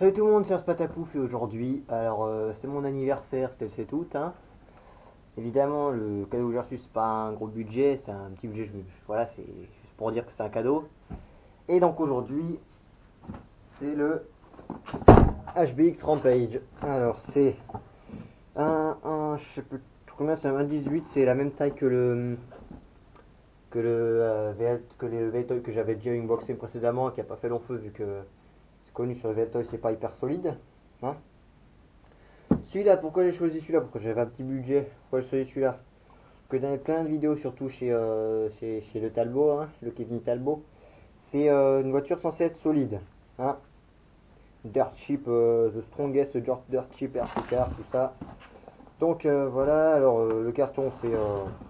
Salut tout le monde, c'est Spatapouf et aujourd'hui, c'est mon anniversaire, c'était le 7 août, hein. Évidemment, le cadeau que j'ai reçu, c'est pas un gros budget, c'est un petit budget, voilà, c'est juste pour dire que c'est un cadeau. Et donc aujourd'hui, c'est le HBX Rampage. Alors c'est je sais plus combien, c'est un 1,18, c'est la même taille que le VLToy que j'avais déjà unboxé précédemment, qui a pas fait long feu vu que c'est connu sur le VLToy, c'est pas hyper solide, hein. Celui-là, pourquoi j'ai choisi celui-là? Pourquoi j'avais un petit budget? Pourquoi j'ai choisi celui-là? Parce que j'avais plein de vidéos, surtout chez le Talbot, hein, le Kevin Talbot. C'est une voiture censée être solide, hein. Dirt cheap, the strongest dirt cheap RC car, tout ça. Donc voilà, le carton c'est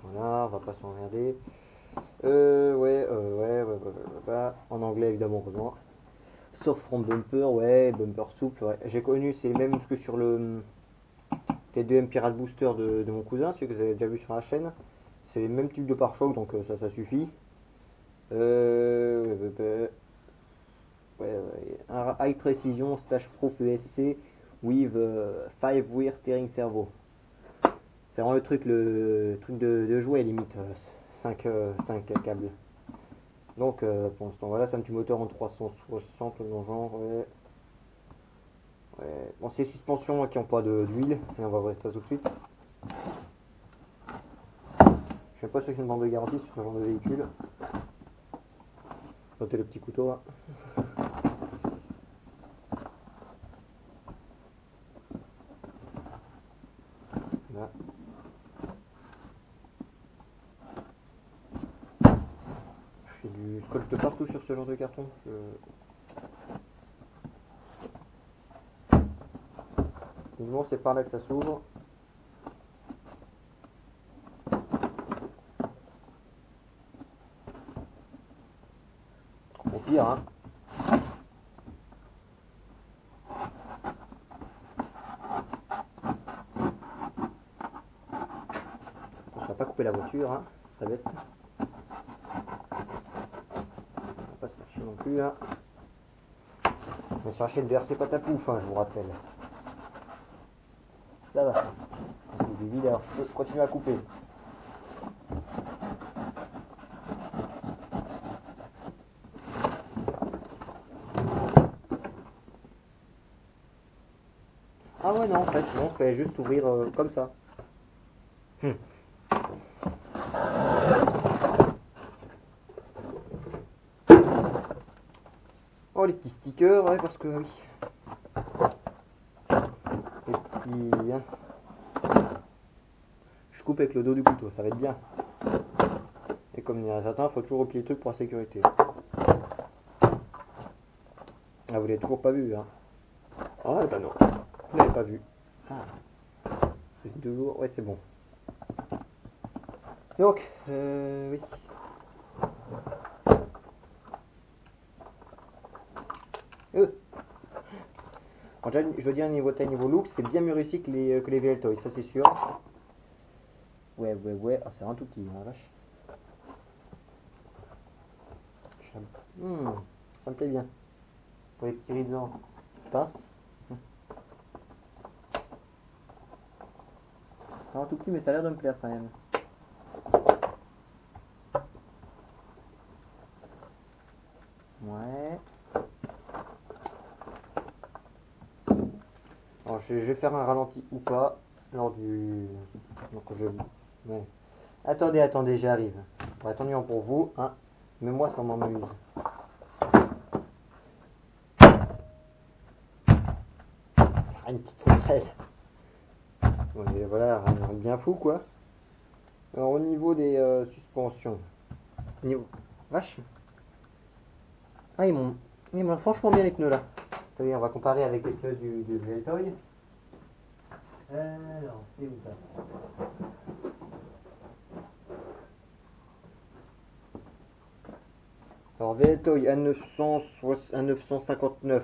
voilà, on va pas s'emmerder. Ouais, en anglais évidemment, heureusement. Soft front bumper, ouais, bumper souple, ouais. J'ai connu, c'est le même que sur le T2M Pirate Booster de mon cousin, celui que vous avez déjà vu sur la chaîne. C'est le même type de pare-choc, donc ça suffit. Un high precision Stage Pro ESC with 5 wheel steering servo. C'est vraiment le truc de jouet limite, 5 câbles. Donc pour l'instant voilà, c'est un petit moteur en 360 dans le genre, ouais. Ouais. Bon, c'est suspensions qui n'ont pas d'huile, et on va voir ça tout de suite. Je sais pas sûr qu'il y a une bande de garantie sur ce genre de véhicule. Notez le petit couteau là. Là. Je fais du scotch de partout sur ce genre de carton. Évidemment, c'est par là que ça s'ouvre. Au pire, hein. On va pas couper la voiture, hein. Ce serait bête. On va pas se faire chier non plus, hein. On est sur la chaîne de RC Patapouf, hein, je vous rappelle. Ça va. C'est du vide, alors je peux continuer à couper. Ah ouais, non, en fait, non, il fallait juste ouvrir comme ça. Oh, les petits stickers, ouais, parce que oui. Les petits, hein. Je coupe avec le dos du couteau, ça va être bien. Et comme il y en a certains, il faut toujours replier le truc pour la sécurité. Ah, vous l'avez toujours pas vu, hein. Ah, bah non, vous l'avez pas vu. Ah, c'est toujours, ouais, c'est bon. Donc, oui. Alors déjà, je veux dire, niveau taille, niveau look, c'est bien mieux réussi que les VL Toys, ça c'est sûr. Ouais. Ah, c'est un tout petit, hein, la vache. Ça me plaît bien. Pour les petits risants, pince. Un tout petit, mais ça a l'air de me plaire quand même. Ouais. Alors, je vais faire un ralenti ou pas lors du. Donc, ouais. Attendez, j'arrive. Bon, attention pour vous, hein. Mais moi, ça m'amuse. Ah, une petite sauterelle. Et voilà, rien de bien fou quoi. Alors, au niveau des suspensions. Niveau. Vache. Ah, ils m'ont franchement bien les pneus là. Attendez, on va comparer avec les pneus du VLToy. Alors, c'est où ça? Alors, VLToy A959.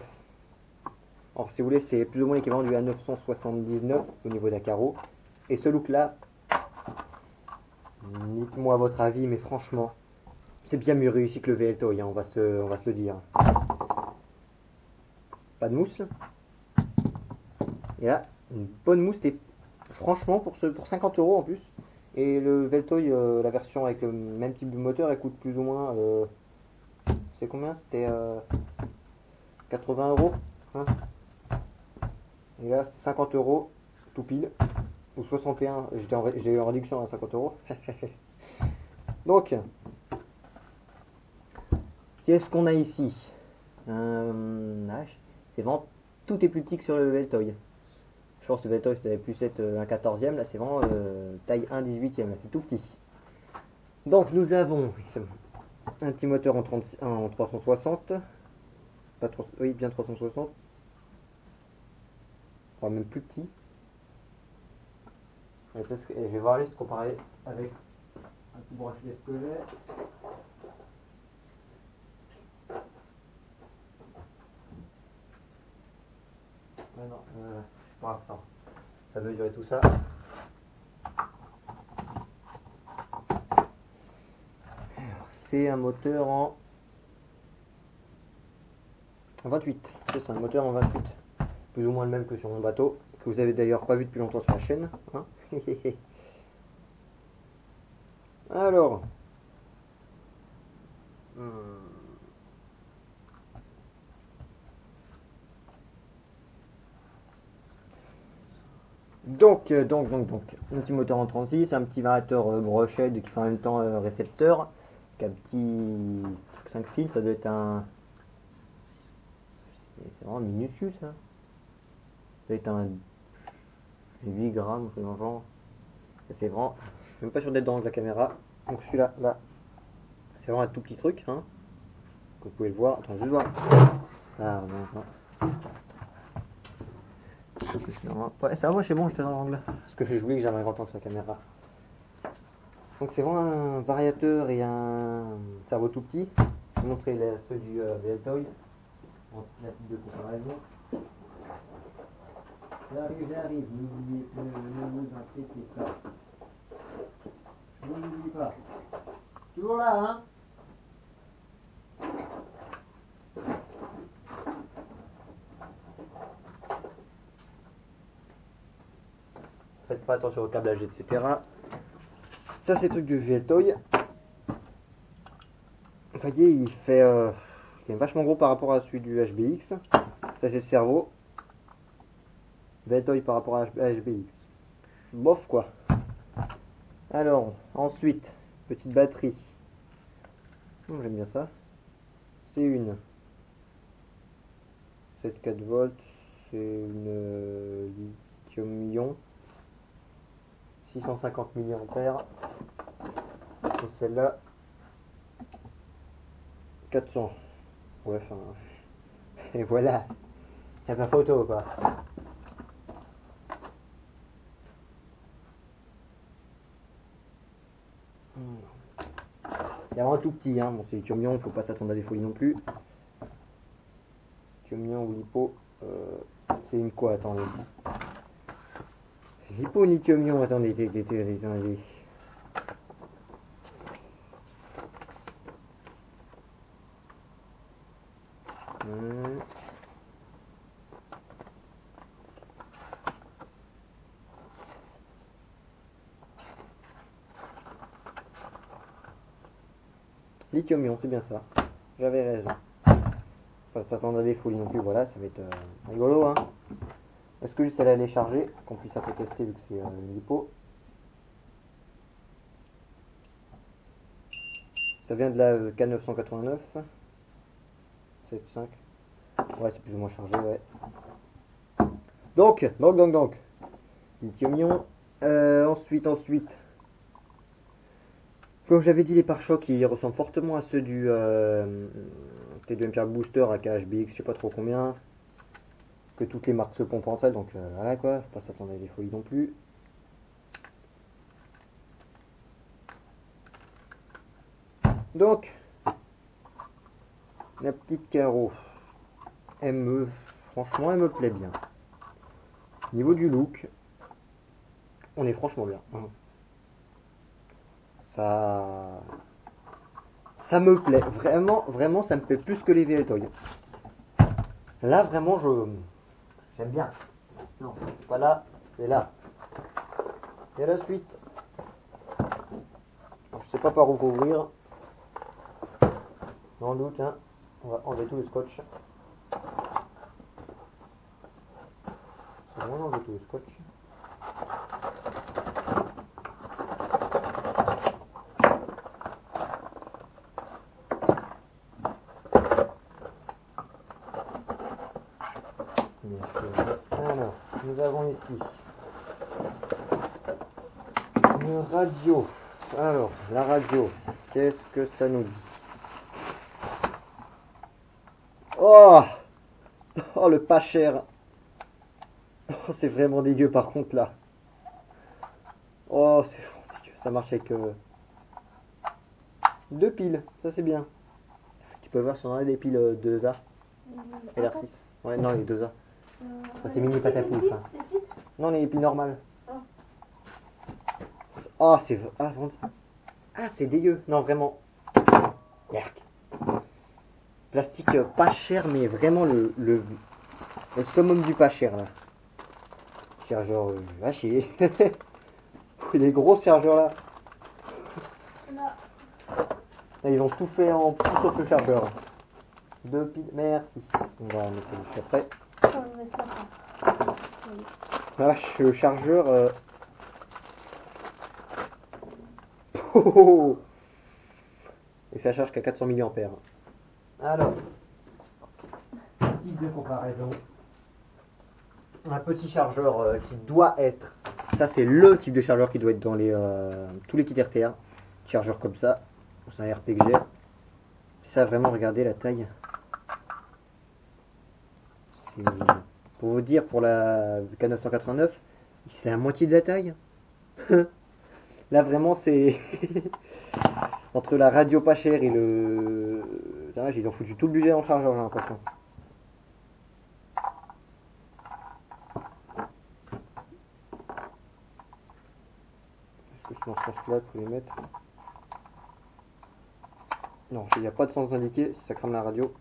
Alors, si vous voulez, c'est plus ou moins l'équivalent du A979 au niveau d'un carreau. Et ce look là, dites-moi votre avis, mais franchement, c'est bien mieux réussi que le VLToy, hein, on va se le dire. Pas de mousse. Et là, une bonne mousse, et franchement pour 50 € en plus. Et le Veltoy, la version avec le même type de moteur, elle coûte plus ou moins. C'est combien? C'était 80 €. Hein, et là, c'est 50 € tout pile. Ou 61, j'ai eu en réduction à 50 €. Donc, qu'est-ce qu'on a ici? C'est vraiment tout est plus petit que sur le Veltoy. Je pense que le Veltoy ça avait plus être un 14e, là c'est vraiment taille 1 18e, là c'est tout petit. Donc nous avons un petit moteur en 360, pas 3, oui bien 360, enfin même plus petit. Et je vais voir juste comparer avec un petit bracelet que j'ai. Mais non, bon, attends, ça va mesurer tout ça. C'est un moteur en 28, c'est un moteur en 28, plus ou moins le même que sur mon bateau, que vous avez d'ailleurs pas vu depuis longtemps sur la chaîne. Hein. Alors, donc, un petit moteur en 36, un petit variateur brochette qui fait en même temps récepteur, qui a un petit truc 5 fils, ça doit être un... C'est vraiment minuscule ça. Ça doit être un 8 grammes, ou dans le genre. C'est vraiment... Je suis même pas sûr d'être dans la caméra. Donc celui-là, là, c'est vraiment un tout petit truc, hein. Comme vous pouvez le voir. Attends, juste voir. Ah non, non. Ouais, ça va, moi c'est bon, j'étais dans l'angle. Parce que j'ai oublié que j'avais un grand angle sur la caméra. Donc c'est vraiment un variateur et un cerveau tout petit. Je vais vous montrer ceux du Veltoy. La petite de comparaison. J'arrive, n'oubliez plus, ne vous inquiétez pas. Je ne n'oublie pas. Toujours là, hein? Faites pas attention au câblage, etc. Ça, c'est le truc du Veltoy. Vous voyez, il est vachement gros par rapport à celui du HBX. Ça, c'est le cerveau. Veltoy par rapport à HBX. Bof, quoi. Alors, ensuite, petite batterie. J'aime bien ça. C'est une 7,4 volts. C'est une lithium-ion. 650 mAh. Et celle-là, 400. Ouais, enfin. Et voilà. Il n'y a pas photo, quoi. Il y a vraiment tout petit, hein. Bon, c'est lithium-ion, il ne faut pas s'attendre à des folies non plus. Lithium-ion ou lipo. C'est une quoi, attendez. Lipo lithium-ion, attendez. Lithium-ion, c'est bien ça. J'avais raison. Pas s'attendre à des folies non plus, voilà, ça va être rigolo, hein. Est-ce que juste elle allait charger, qu'on puisse un peu tester vu que c'est une lipo. Ça vient de la K989. 7.5. Ouais, c'est plus ou moins chargé, ouais. Donc. Lithium-ion. Ensuite. Comme j'avais dit, les pare-chocs, ils ressemblent fortement à ceux du T2 MPR Booster à KHBX, je sais pas trop combien. Que toutes les marques se pompent entre elles, donc voilà quoi, faut pas s'attendre à des folies non plus. Donc, la petite carreau, franchement, elle me plaît bien. Au niveau du look, on est franchement bien. Ça me plaît, vraiment, ça me plaît plus que les Veltoy. Là, vraiment, j'aime bien. Non, c'est pas là, c'est là. Et la suite. Je sais pas par où ouvrir. Dans le doute, hein. On va enlever tout le scotch. C'est bon, enlever tout le scotch. Alors, nous avons ici une radio. Alors, la radio, qu'est-ce que ça nous dit? Oh! Oh, le pas cher. Oh, c'est vraiment dégueu par contre là. Oh, c'est vraiment dégueu. Ça marche avec deux piles. Ça, c'est bien. Tu peux voir si on a des piles 2A et l'R6. Ouais, non, les 2A. Ça, c'est mini pâte à poule. Hein. Non, les piles normales. Oh, c'est... Ah, c'est dégueu. Non, vraiment. Yerk. Plastique pas cher, mais vraiment le summum du pas cher là. Chargeur à chier. Les gros chargeurs là. Là, ils ont tout fait en petit sauf le chargeur. Deux piles. Merci. On va mettre juste après. Vache, le chargeur. Oh. Et ça charge qu'à 400 mAh. Alors, type de comparaison. Un petit chargeur qui doit être. Ça, c'est le type de chargeur qui doit être dans les tous les kits RTR. Chargeur comme ça. C'est un RP que j'ai. Ça, vraiment, regardez la taille. Pour vous dire, pour la K989, c'est la moitié de la taille. Là, vraiment, c'est. Entre la radio pas chère et le. Là, ils ont foutu tout le budget dans le chargeur, j'ai l'impression. Est-ce que c'est dans ce sens-là qu'il faut les mettre? Non, il n'y a pas de sens indiqué si ça crame la radio.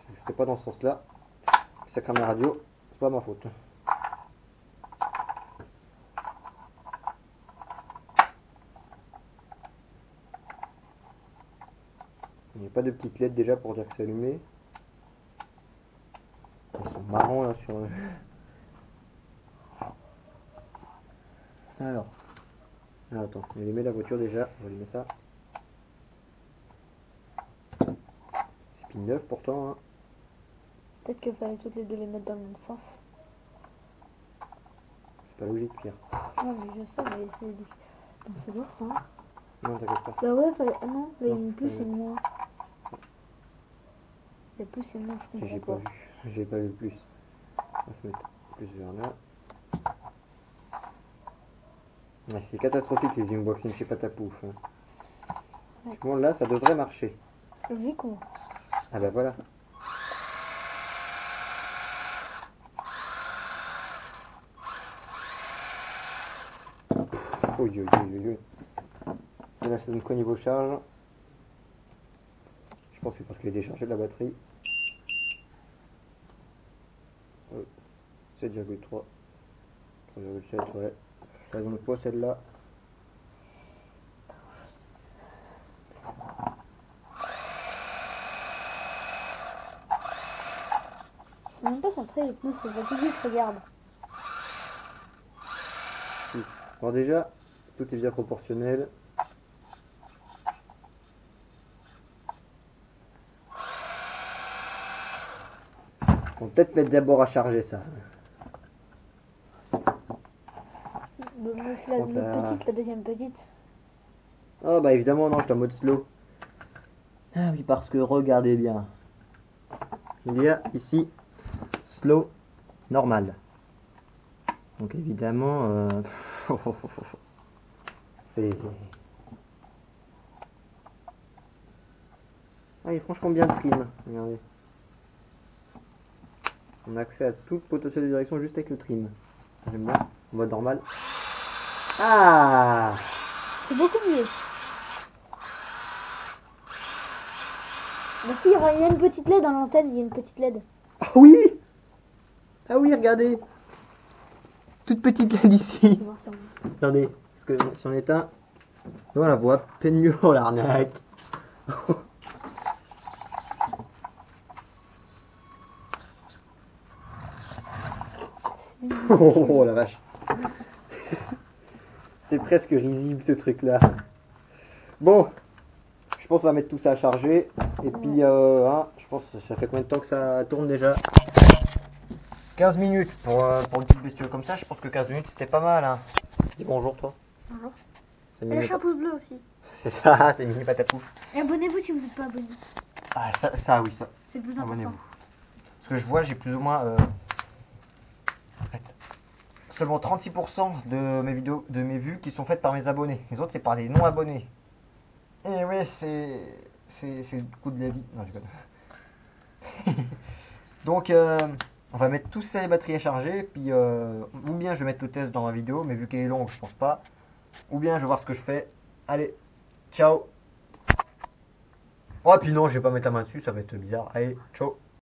Si c'était pas dans ce sens-là, si ça crame la radio, c'est pas ma faute. Il n'y a pas de petite LED déjà pour dire que c'est allumé. Ils sont marrants là sur le... Alors. Ah, attends, on va allumer la voiture déjà. On va allumer ça. C'est pile neuf pourtant. Hein. Peut-être qu'il fallait toutes les deux les mettre dans le même sens. C'est pas logique, Pierre. Non, mais je sais, mais c'est non, c'est lourd ça. Hein. Non, t'inquiète pas. Bah ouais, fallait... Ah non, il y a Non, une plus et une moins. Il y a plus et une moins, je comprends J'ai pas vu. J'ai pas vu plus. On va se mettre plus vers là. Ouais, c'est catastrophique les unboxings chez Patapouf. Hein. Ouais. Bon, là, ça devrait marcher. Logiquement. Ah bah voilà. Oui, oui, oui, oui. C'est là, ça donne quoi niveau charge? Je pense que c'est parce qu'elle est déchargée de la batterie. 7,3. 3,7, ouais. Ça donne quoi celle-là? C'est même pas centré, les pneus, c'est fatigué, regarde. Bon, déjà, tout est bien proportionnel. On va peut-être mettre d'abord à charger ça. C'est la petite, la deuxième petite. Oh bah évidemment non, je suis en mode slow. Ah oui, parce que regardez bien. Il y a ici slow normal. Donc évidemment c'est... Ah, il est franchement bien le trim. Regardez. On a accès à tout le potentiel de direction juste avec le trim. J'aime bien. En mode normal. Ah! C'est beaucoup mieux. Mais si, il y a une petite LED dans l'antenne, il y a une petite LED. Ah oui! Ah oui, regardez! toute petite là d'ici. On va voir si on- Attendez, parce que si on éteint, on la voit à peine mieux. Oh l'arnaque. Oh la vache. C'est presque risible ce truc là. Bon, je pense qu'on va mettre tout ça à charger. Et puis, je pense que ça fait combien de temps que ça tourne déjà? 15 minutes pour une petite bestiole comme ça. Je pense que 15 minutes c'était pas mal. Hein. Dis bonjour toi. Bonjour. C'est Et Mini lâchez un pouce bleu aussi. C'est ça, c'est Mini Patapouf. Et abonnez-vous si vous n'êtes pas abonné. Ah ça oui ça. C'est le plus important. Abonnez-vous. Parce que je vois, j'ai plus ou moins en fait, seulement 36% de mes vidéos, de mes vues qui sont faites par mes abonnés. Les autres c'est par des non abonnés. Et oui, c'est le coup de la vie. Non, je déconne. Donc on va mettre tous ces batteries à charger, puis ou bien je vais mettre le test dans ma vidéo, mais vu qu'elle est longue, je pense pas. Ou bien je vais voir ce que je fais. Allez, ciao. Oh puis non, je vais pas mettre la main dessus, ça va être bizarre. Allez, ciao.